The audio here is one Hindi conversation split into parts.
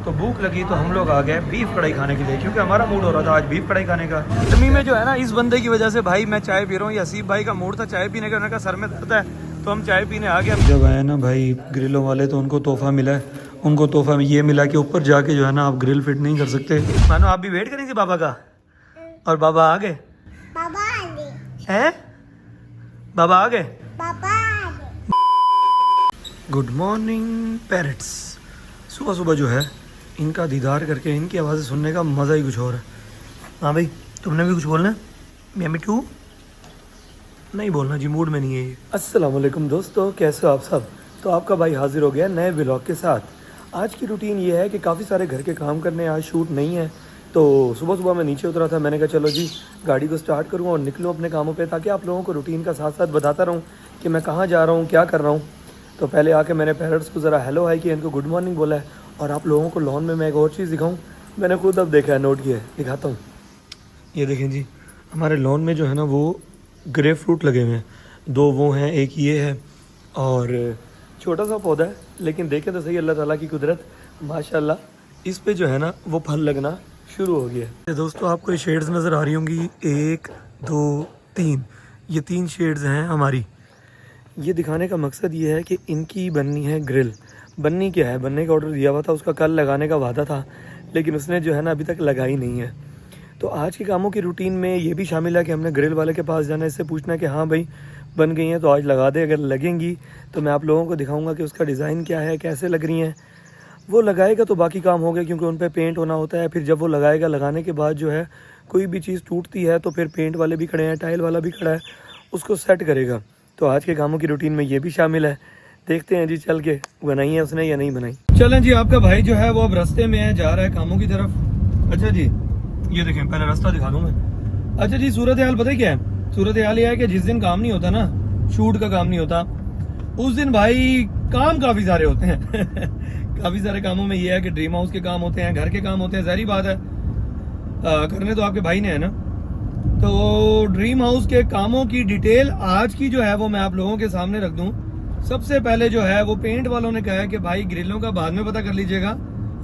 तो भूख लगी तो हम लोग आ गए बीफ कढ़ाई खाने के लिए, क्योंकि हमारा मूड हो रहा था आज बीफ कढ़ाई खाने का। गर्मी में जो है ना, इस बंदे की वजह से भाई मैं चाय पी रहा हूँ। हसीब भाई का मूड था चाय पीने का, उन्होंने कहा सर में दर्द है तो हम चाय पीने आ गए। जब आए ना भाई ग्रिलों वाले तो उनको तोहफा मिला है। उनको तोहफा में ये मिला कि ऊपर जाके जो है ना आप ग्रिल फिट नहीं कर सकते। मानो आप भी वेट करें थी बाबा का, और बाबा आ गए। हैं बाबा आ गए। Good morning parades. सुबह सुबह जो है इनका दीदार करके इनकी आवाज़ें सुनने का मज़ा ही कुछ और है। हाँ भाई तुमने भी कुछ बोलना है? मैं मिठू नहीं बोलना जी, मूड में नहीं है ये। अस्सलाम वालेकुम दोस्तों, कैसे हो आप सब? तो आपका भाई हाजिर हो गया नए व्लॉग के साथ। आज की रूटीन ये है कि काफ़ी सारे घर के काम करने, आज शूट नहीं है। तो सुबह सुबह मैं नीचे उतरा था, मैंने कहा चलो जी गाड़ी को स्टार्ट करूँ और निकलूँ अपने कामों पे, ताकि आप लोगों को रूटीन का साथ साथ बताता रहूँ कि मैं कहाँ जा रहा हूँ, क्या कर रहा हूँ। तो पहले आके मैंने पैरट्स को ज़रा हेलो हाई किया, इनको गुड मॉर्निंग बोला है। और आप लोगों को लॉन में मैं एक और चीज़ दिखाऊँ, मैंने खुद अब देखा है, नोट किया है, दिखाता हूँ। ये देखें जी, हमारे लॉन में जो है ना वो ग्रेप फ्रूट लगे हुए हैं। दो वो हैं, एक ये है, और छोटा सा पौधा है, लेकिन देखें तो सही अल्लाह ताला की कुदरत, माशाल्लाह इस पे जो है ना वो फल लगना शुरू हो गया है। दोस्तों आपको ये शेड्स नज़र आ रही होंगी, 1 2 3, ये 3 शेड्स हैं हमारी। ये दिखाने का मकसद ये है कि इनकी बननी है ग्रिल। बननी क्या है, बनने का ऑर्डर दिया हुआ था, उसका कल लगाने का वादा था, लेकिन उसने जो है ना अभी तक लगाई नहीं है। तो आज के कामों की रूटीन में ये भी शामिल है कि हमने ग्रिल वाले के पास जाना है, इससे पूछना है कि हाँ भाई बन गई हैं तो आज लगा दे। अगर लगेंगी तो मैं आप लोगों को दिखाऊंगा कि उसका डिज़ाइन क्या है, कैसे लग रही हैं। वो लगाएगा तो बाकी काम हो गए, क्योंकि उन पर पेंट होना होता है। फिर जब वो लगाएगा, लगाने के बाद जो है कोई भी चीज़ टूटती है तो फिर पेंट वाले भी खड़े हैं, टाइल वाला भी खड़ा है, उसको सेट करेगा। तो आज के कामों की रूटीन में ये भी शामिल है। देखते हैं जी चल के बनाई है उसने या नहीं बनाई। चलें जी, आपका भाई जो है वो अब रास्ते में है, जा रहा है कामों की तरफ। अच्छा जी ये देखें, पहले रास्ता दिखा दूं मैं। अच्छा जी, सूरत हाल पता है क्या है? सूरत हाल ये है कि जिस दिन काम नहीं होता ना, शूट का काम नहीं होता, उस दिन भाई काम काफ़ी सारे होते हैं। काफ़ी सारे कामों में ये है कि ड्रीम हाउस के काम होते हैं, घर के काम होते हैं, ज़ाहिर बात है करने तो आपके भाई ने है ना। तो ड्रीम हाउस के कामों की डिटेल आज की जो है वो मैं आप लोगों के सामने रख दूं। सबसे पहले जो है वो पेंट वालों ने कहा है कि भाई ग्रिलों का बाद में पता कर लीजिएगा,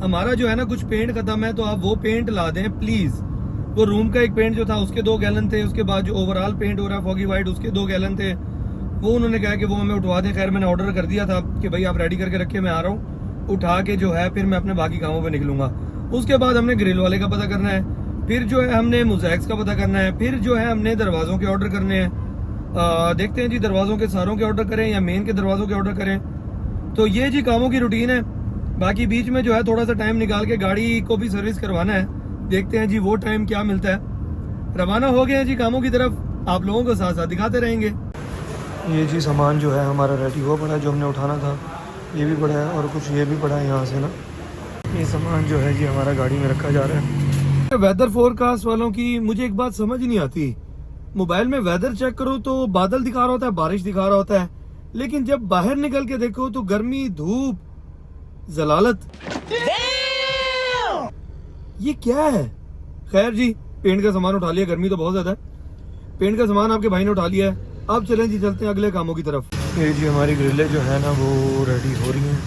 हमारा जो है ना कुछ पेंट खत्म है, तो आप वो पेंट ला दें प्लीज़। वो रूम का एक पेंट जो था उसके 2 गैलन थे, उसके बाद जो ओवरऑल पेंट हो रहा है फॉगी वाइट, उसके 2 गैलन थे, वो उन्होंने कहा कि वो हमें उठवा दें। खैर मैंने ऑर्डर कर दिया था कि भाई आप रेडी करके रखिए, मैं आ रहा हूँ, उठा के जो है फिर मैं अपने बाकी कामों पर निकलूंगा। उसके बाद हमने ग्रिल वाले का पता करना है, फिर जो है हमने मोज़ैक्स का पता करना है, फिर जो है हमने दरवाज़ों के ऑर्डर करने हैं। देखते हैं जी दरवाज़ों के सारों के ऑर्डर करें या मेन के दरवाज़ों के ऑर्डर करें। तो ये जी कामों की रूटीन है। बाकी बीच में जो है थोड़ा सा टाइम निकाल के गाड़ी को भी सर्विस करवाना है, देखते हैं जी वो टाइम क्या मिलता है। रवाना हो गए हैं जी कामों की तरफ, आप लोगों को साथ साथ दिखाते रहेंगे। ये जी सामान जो है हमारा रेडी हुआ पड़ा है, जो हमने उठाना था ये भी पड़ा है, और कुछ ये भी पड़ा है यहाँ से ना। ये सामान जो है जी हमारा गाड़ी में रखा जा रहा है। वेदर फोरकास्ट वालों की मुझे एक बात समझ नहीं आती, मोबाइल में वेदर चेक करो तो बादल दिखा रहा होता है, बारिश दिखा रहा होता है, लेकिन जब बाहर निकल के देखो तो गर्मी, धूप, जलालत, ये क्या है? खैर जी पेंट का सामान उठा लिया, गर्मी तो बहुत ज्यादा है, पेंट का सामान आपके भाई ने उठा लिया है। अब चलें जी चलते हैं अगले कामों की तरफ। ये जी हमारी ग्रिलें जो है ना वो रेडी हो रही हैं,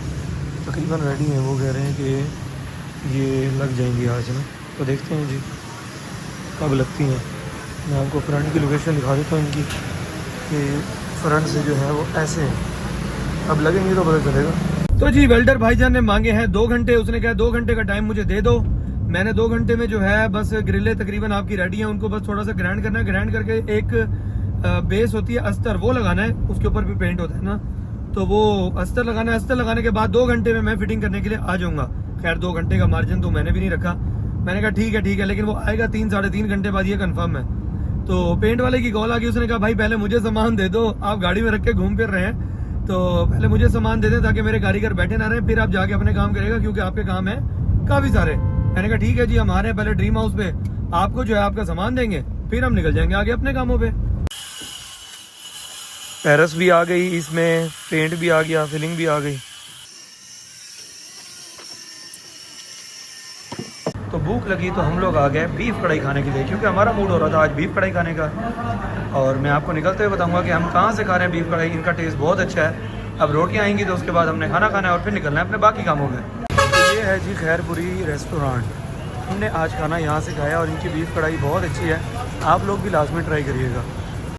तकरीबन रेडी हैं। वो कह रहे हैं कि ये लग जाएंगी आज ना, तो देखते हैं जी कब लगती हैं। मैं आपको फ्रंट की लोकेशन दिखा देता हूँ इनकी, कि फ्रंट से जो है वो ऐसे हैं, अब लगेंगे तो पता चलेगा। तो जी वेल्डर भाईजान ने मांगे हैं 2 घंटे, उसने कहा 2 घंटे का टाइम मुझे दे दो। मैंने 2 घंटे में जो है बस ग्रिलें तकरीबन आपकी रेडी हैं, उनको बस थोड़ा सा ग्राइंड करना है। ग्राइंड करके एक बेस होती है अस्तर, वो लगाना है, उसके ऊपर भी पेंट होता है ना, तो वो अस्तर लगाना है। अस्तर लगाने के बाद 2 घंटे में मैं फिटिंग करने के लिए आ जाऊँगा। खैर 2 घंटे का मार्जिन तो मैंने भी नहीं रखा, मैंने कहा ठीक है, लेकिन वो आएगा 3 साढ़े 3 घंटे बाद, ये कन्फर्म है। तो पेंट वाले की कॉल आ गई, उसने कहा भाई पहले मुझे सामान दे दो, आप गाड़ी में रख के घूम फिर रहे हैं, तो पहले मुझे सामान दे दें ताकि मेरे कारीगर बैठे ना रहे, फिर आप जाके अपने काम करेगा, क्योंकि आपके काम है काफ़ी सारे। मैंने कहा ठीक है जी, हम आ रहे हैं पहले ड्रीम हाउस पे, आपको जो है आपका सामान देंगे, फिर हम निकल जाएंगे आगे अपने कामों पे। पैरस भी आ गई, इसमें पेंट भी आ गया, फिलिंग भी आ गई। तो भूख लगी तो हम लोग आ गए बीफ कढ़ाई खाने के लिए, क्योंकि हमारा मूड हो रहा था आज बीफ कढ़ाई खाने का। और मैं आपको निकलते हुए बताऊंगा कि हम कहाँ से खा रहे हैं बीफ कढ़ाई, इनका टेस्ट बहुत अच्छा है। अब रोटियाँ आएंगी तो उसके बाद हमने खाना खाना है और फिर निकलना है अपने बाकी कामों में। तो ये है जी खैरपुरी रेस्टोरेंट। हमने आज खाना यहाँ से खाया और इनकी बीफ कढ़ाई बहुत अच्छी है, आप लोग भी लास्ट में ट्राई करिएगा।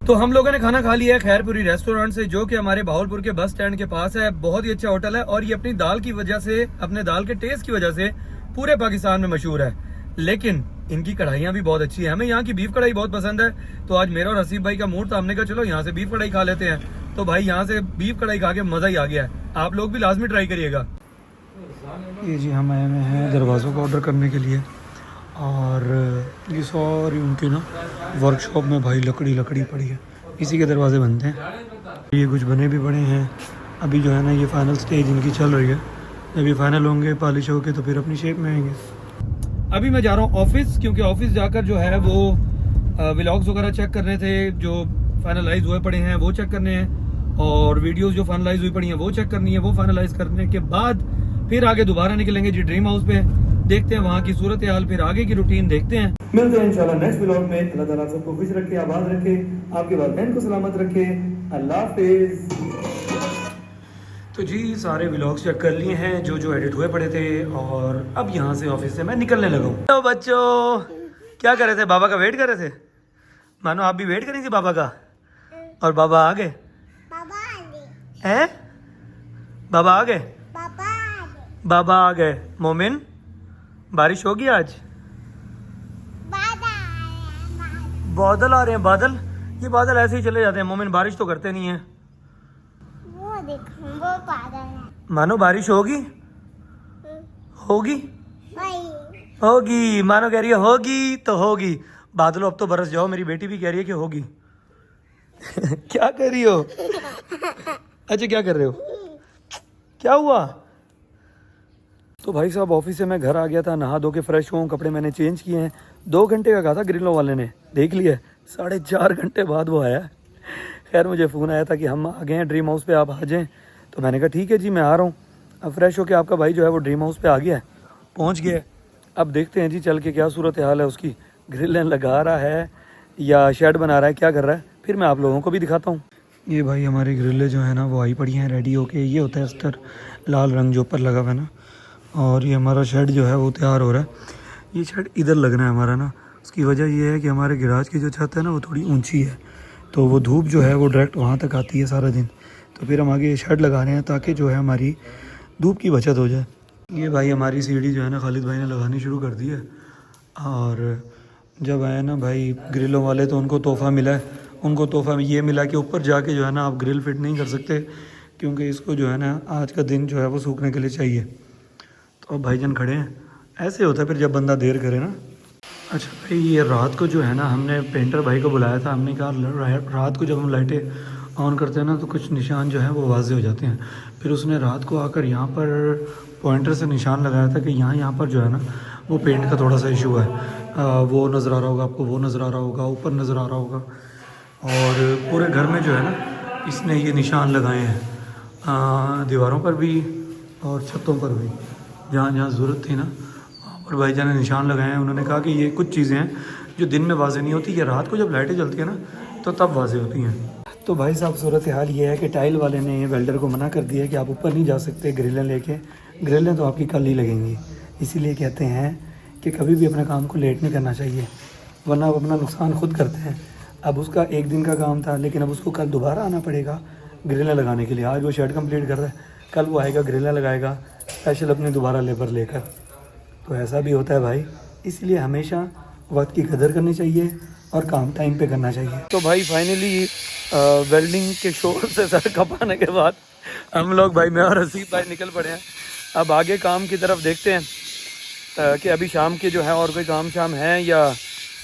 तो हम लोगों ने खाना खा लिया है खैरपुरी रेस्टोरेंट से, जो कि हमारे बहावलपुर के बस स्टैंड के पास है। बहुत ही अच्छा होटल है और ये अपनी दाल की वजह से, अपने दाल के टेस्ट की वजह से पूरे पाकिस्तान में मशहूर है। लेकिन इनकी कढ़ाइयाँ भी बहुत अच्छी है। हमें यहाँ की बीफ कढ़ाई बहुत पसंद है, तो आज मेरा और हसीब भाई का मूड था, हमने कहा चलो यहाँ से बीफ कढ़ाई खा लेते हैं। तो भाई यहाँ से बीफ कढ़ाई खा के मज़ा ही आ गया है, आप लोग भी लाजमी ट्राई करिएगा। ये जी हम आए हुए हैं दरवाज़ों का ऑर्डर करने के लिए, और ये सारी उनके ना वर्कशॉप में भाई लकड़ी पड़ी है, इसी के दरवाजे बनते हैं। ये कुछ बने भी पड़े हैं, अभी जो है ना ये फाइनल स्टेज इनकी चल रही है। जब ये फाइनल होंगे पॉलिश होके तो फिर अपनी शेप में आएंगे। अभी मैं जा रहा हूँ ऑफिस, क्योंकि ऑफिस जाकर जो है वो व्लॉग्स वगैरह चेक करने थे, जो फाइनलाइज हुए पड़े हैं वो चेक करने हैं, और वीडियोस जो फाइनलाइज हुई पड़ी हैं वो चेक करनी है। वो फाइनलाइज करने के बाद फिर आगे दोबारा निकलेंगे जी ड्रीम हाउस पे, देखते हैं वहाँ की सूरत हाल, फिर आगे की रूटीन देखते हैं। मिलते हैं इंशाल्लाह नेक्स्ट व्लॉग में। अल्लाह ताला सबको खुश रखे, आबाद रखे, आपके वालिदैन को सलामत रखे। अल्लाह हाफिज़। तो जी सारे व्लॉग्स चेक कर लिए हैं जो एडिट हुए पड़े थे, और अब यहाँ से ऑफिस से मैं निकलने लगा हूँ। तो बच्चों क्या कर रहे थे, बाबा का वेट कर रहे थे? मानो आप भी वेट करी थी बाबा का, और बाबा आ गए हैं? बाबा आ गए, बाबा आ गए। मोमिन बारिश होगी आज? बादल आ रहे हैं, बादल, ये बादल ऐसे ही चले जाते हैं मोमिन, बारिश तो करते नहीं है। वो देखो वो बादल है। मानो बारिश होगी, होगी होगी, मानो कह रही है होगी तो होगी। बादलों अब तो बरस जाओ, मेरी बेटी भी कह रही है कि होगी। क्या कर रही हो? अच्छा क्या कर रहे हो, क्या हुआ? तो भाई साहब ऑफिस से मैं घर आ गया था, नहा धो के फ्रेश हुआ, कपड़े मैंने चेंज किए हैं। 2 घंटे का कहा था ग्रिलों वाले ने, देख लिया 4.5 घंटे बाद वो आया। खैर मुझे फ़ोन आया था कि हम आ गए हैं ड्रीम हाउस पे, आप आ जाएं। तो मैंने कहा ठीक है जी मैं आ रहा हूँ। अब फ्रेश होके आपका भाई जो है वो ड्रीम हाउस पे आ गया है, पहुँच गया है। अब देखते हैं जी चल के क्या सूरत हाल है उसकी, ग्रिलें लगा रहा है या शेड बना रहा है, क्या कर रहा है, फिर मैं आप लोगों को भी दिखाता हूँ। ये भाई हमारी ग्रिलें जो है ना वो आई पड़ी हैं रेडी होके। ये होता है अस्तर लाल रंग जो ऊपर लगा हुआ है ना, और ये हमारा शेड जो है वो तैयार हो रहा है। ये शेड इधर लगना है हमारा ना, उसकी वजह ये है कि हमारे गैराज की जो छत है ना वो थोड़ी ऊंची है, तो वो धूप जो है वो डायरेक्ट वहाँ तक आती है सारा दिन। तो फिर हम आगे ये शेड लगा रहे हैं ताकि जो है हमारी धूप की बचत हो जाए। ये भाई हमारी सीढ़ी जो है ना खालिद भाई ने लगानी शुरू कर दी है, और जब आए ना भाई ग्रिलों वाले तो उनको तोहफ़ा मिला है। उनको तोहफ़ा ये मिला कि ऊपर जाके जो है ना आप ग्रिल फिट नहीं कर सकते, क्योंकि इसको जो है ना आज का दिन जो है वो सूखने के लिए चाहिए। तो अब भाईजान खड़े हैं, ऐसे होता है फिर जब बंदा देर करे ना। अच्छा भाई ये रात को जो है ना हमने पेंटर भाई को बुलाया था, हमने कहा रात को जब हम लाइटें ऑन करते हैं ना तो कुछ निशान जो है वो वाज़े हो जाते हैं। फिर उसने रात को आकर यहाँ पर पॉइंटर से निशान लगाया था कि यहाँ पर जो है ना वो पेंट का थोड़ा सा इशू है। वो नज़र आ रहा होगा आपको, वो नज़र आ रहा होगा, ऊपर नज़र आ रहा होगा, और पूरे घर में जो है ना इसने ये निशान लगाए हैं, दीवारों पर भी और छतों पर भी, जहाँ जहाँ ज़रूरत थी ना वहाँ पर भाईजान ने निशान लगाए हैं। उन्होंने कहा कि ये कुछ चीज़ें हैं जो दिन में वाज़े नहीं होती, ये रात को जब लाइटें जलती है ना तो तब वाज़े होती हैं। तो भाई साहब सूरत हाल ये है कि टाइल वाले ने वेल्डर को मना कर दिया कि आप ऊपर नहीं जा सकते ग्रिलें लेके, ग्रिलें तो आपकी कल ही लगेंगी। इसीलिए कहते हैं कि कभी भी अपने काम को लेट नहीं करना चाहिए, वरना आप अपना नुकसान खुद करते हैं। अब उसका 1 दिन का काम था, लेकिन अब उसको कल दोबारा आना पड़ेगा ग्रिलें लगाने के लिए। आज वो शेड कंप्लीट कर रहा है, कल वो आएगा ग्रिलें लगाएगा स्पेशल अपने दोबारा लेबर लेकर। तो ऐसा भी होता है भाई, इसलिए हमेशा वक्त की कदर करनी चाहिए और काम टाइम पे करना चाहिए। तो भाई फाइनली वेल्डिंग के शोर से सर कपाने के बाद हम लोग भाई मैं और हसीब भाई निकल पड़े हैं। अब आगे काम की तरफ देखते हैं कि अभी शाम के जो है और कोई काम शाम है या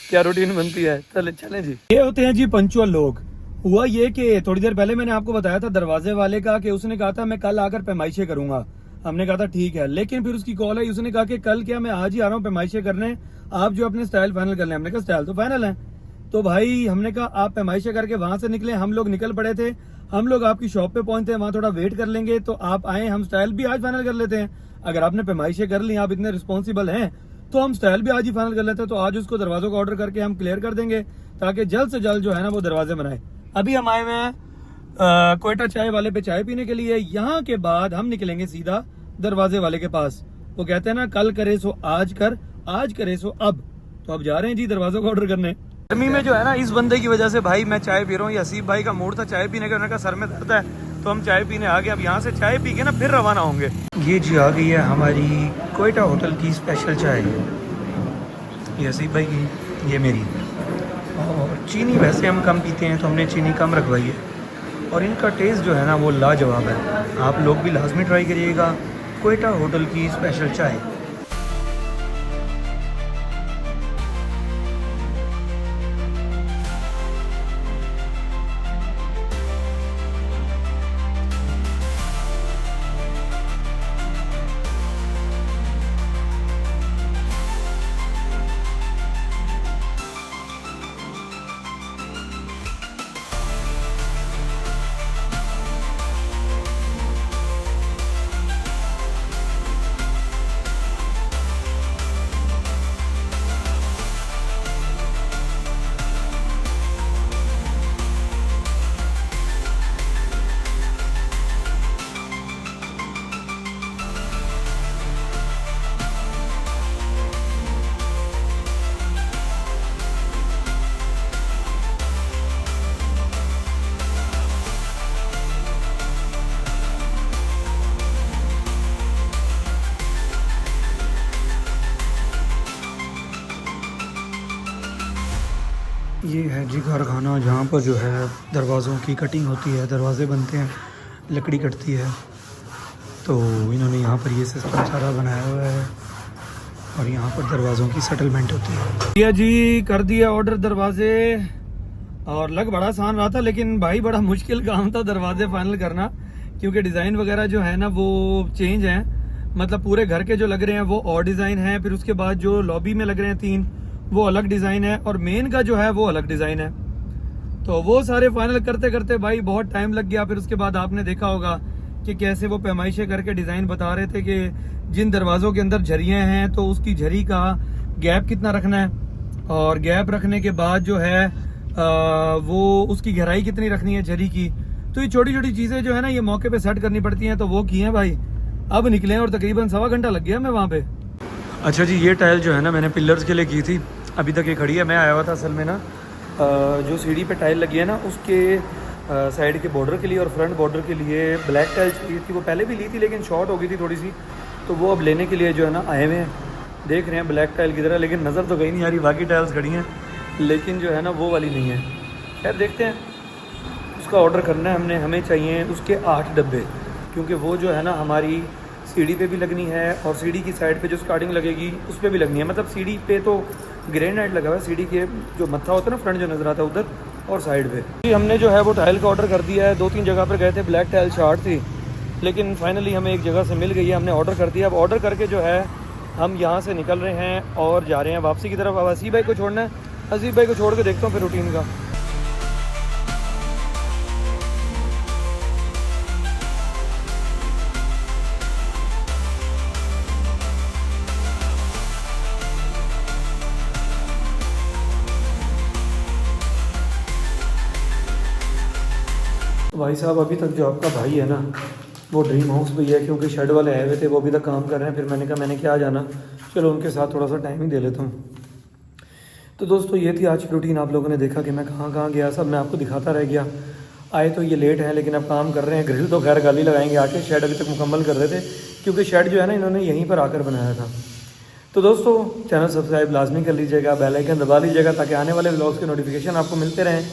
क्या रूटीन बनती है। चलें जी। ये होते हैं जी पंचुअल लोग। हुआ ये कि थोड़ी देर पहले मैंने आपको बताया था दरवाजे वाले का कि उसने कहा था मैं कल आकर पैमाइशें करूंगा। हमने कहा था ठीक है, लेकिन फिर उसकी कॉल आई, उसने कहा कि कल क्या मैं आज ही आ रहा हूँ पैमाइशें करने, आप जो अपने स्टाइल फाइनल कर लें। हमने कहा स्टाइल तो फाइनल है। तो भाई हमने कहा आप पैमाइशें करके वहां से निकले, हम लोग निकल पड़े थे। हम लोग आपकी शॉप पे पहुंचते हैं, वहां थोड़ा वेट कर लेंगे, तो आप आए, हम स्टाइल भी आज फाइनल कर लेते हैं। अगर आपने पैमाइशें कर ली, आप इतने रिस्पॉन्सिबल हैं, तो हम स्टाइल भी आज ही फाइनल कर लेते हैं। तो आज उसको दरवाजों का ऑर्डर करके हम क्लियर कर देंगे, ताकि जल्द से जल्द जो है ना वो दरवाजे बनाए। अभी हम आए हुए हैं कोयटा चाय वाले पे चाय पीने के लिए। यहाँ के बाद हम निकलेंगे सीधा दरवाजे वाले के पास। वो कहते हैं ना, कल करे सो आज कर, आज करे सो अब। तो अब जा रहे हैं जी दरवाज़ों का ऑर्डर करने। गर्मी में जो है ना, इस बंदे की वजह से भाई मैं चाय पी रहा हूँ। ये हसीब भाई का मूड था चाय पीने का, उन्होंने कहा सर में दर्द है, तो हम चाय पीने आ गए। अब यहाँ से चाय पी के ना फिर रवाना होंगे। ये जी आ गई है हमारी कोयटा होटल की स्पेशल चाय। ये हसीब भाई की, ये मेरी। और चीनी वैसे हम कम पीते हैं तो हमने चीनी कम रखवाई है। और इनका टेस्ट जो है ना वो लाजवाब है। आप लोग भी लाजमी ट्राई करिएगा कोयटा होटल की स्पेशल चाय। ये है जी कारखाना, जहाँ पर जो है दरवाज़ों की कटिंग होती है, दरवाज़े बनते हैं, लकड़ी कटती है। तो इन्होंने यहाँ पर ये सिस्टम सारा बनाया हुआ है और यहाँ पर दरवाज़ों की सेटलमेंट होती है। भैया जी कर दिया ऑर्डर दरवाजे, और लग बड़ा आसान रहा था लेकिन भाई बड़ा मुश्किल काम था दरवाजे फाइनल करना, क्योंकि डिज़ाइन वगैरह जो है ना वो चेंज हैं। मतलब पूरे घर के जो लग रहे हैं वो और डिज़ाइन है, फिर उसके बाद जो लॉबी में लग रहे हैं 3 वो अलग डिज़ाइन है, और मेन का जो है वो अलग डिज़ाइन है। तो वो सारे फाइनल करते करते भाई बहुत टाइम लग गया। फिर उसके बाद आपने देखा होगा कि कैसे वो पैमाइशें करके डिज़ाइन बता रहे थे कि जिन दरवाज़ों के अंदर झरियाँ हैं तो उसकी झरी का गैप कितना रखना है, और गैप रखने के बाद जो है वो उसकी गहराई कितनी रखनी है झरी की। तो ये छोटी छोटी चीज़ें जो है ना ये मौके पे सेट करनी पड़ती हैं। तो वो की हैं भाई, अब निकले हैं और तकरीबन 1.25 घंटा लग गया मैं वहाँ पे। अच्छा जी, ये टाइल जो है ना मैंने पिलर्स के लिए की थी, अभी तक ये खड़ी है। मैं आया हुआ था असल में ना, जो सीढ़ी पे टाइल लगी है ना उसके साइड के बॉर्डर के लिए और फ्रंट बॉर्डर के लिए ब्लैक टाइल चाहिए थी। वो पहले भी ली थी लेकिन शॉर्ट हो गई थी थोड़ी सी, तो वो अब लेने के लिए जो है ना आए हुए हैं। देख रहे हैं ब्लैक टाइल की तरह, लेकिन नज़र तो कहीं नहीं आ रही, बाकी टाइल्स खड़ी हैं लेकिन जो है ना वो वाली नहीं है। खैर देखते हैं, उसका ऑर्डर करना है हमने। हमें चाहिए उसके 8 डब्बे, क्योंकि वो जो है ना हमारी सीढ़ी पे भी लगनी है और सीढ़ी की साइड पे जो स्टार्टिंग लगेगी उस पर भी लगनी है। मतलब सीढ़ी पे तो ग्रेनाइट लगा हुआ है, सीढ़ी के जो मत्था होता है ना फ्रंट जो नज़र आता है उधर, और साइड पे जी हमने जो है वो टाइल का ऑर्डर कर दिया है। 2-3 जगह पर गए थे, ब्लैक टाइल शॉर्ट थी, लेकिन फाइनली हमें एक जगह से मिल गई है। हमने ऑर्डर कर दिया। अब ऑर्डर करके जो है हम यहाँ से निकल रहे हैं और जा रहे हैं वापसी की तरफ। अब हसीब भाई को छोड़ना है, हसीब भाई को छोड़ के देखता हूँ फिर रूटीन का। भाई साहब अभी तक जो आपका भाई है ना वो ड्रीम हाउस पे ही है, क्योंकि शेड वाले आए हुए थे, वो अभी तक काम कर रहे हैं। फिर मैंने कहा मैंने क्या जाना, चलो उनके साथ थोड़ा सा टाइम ही दे लेता हूँ। तो दोस्तों ये थी आज की रूटीन। आप लोगों ने देखा कि मैं कहाँ कहाँ गया, सब मैं आपको दिखाता रह गया। आए तो ये लेट हैं लेकिन अब काम कर रहे हैं। ग्रिल तो खैर गाली लगाएंगे आके, शेड अभी तक मुकम्मल कर रहे थे, क्योंकि शेड जो है ना इन्होंने यहीं पर आकर बनाया था। तो दोस्तों चैनल सब्सक्राइब लाजमी कर लीजिएगा, बेल आइकन दबा लीजिएगा ताकि आने वाले व्लॉग्स के नोटिफिकेशन आपको मिलते रहें।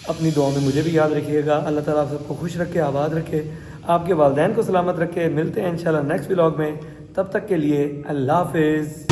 अपनी दुआ में मुझे भी याद रखिएगा। अल्लाह ताला आप सबको खुश रखे, आबाद रखे, आपके वालिदैन को सलामत रखे। मिलते हैं इंशाल्लाह नेक्स्ट व्लॉग में, तब तक के लिए अल्लाह हाफिज़।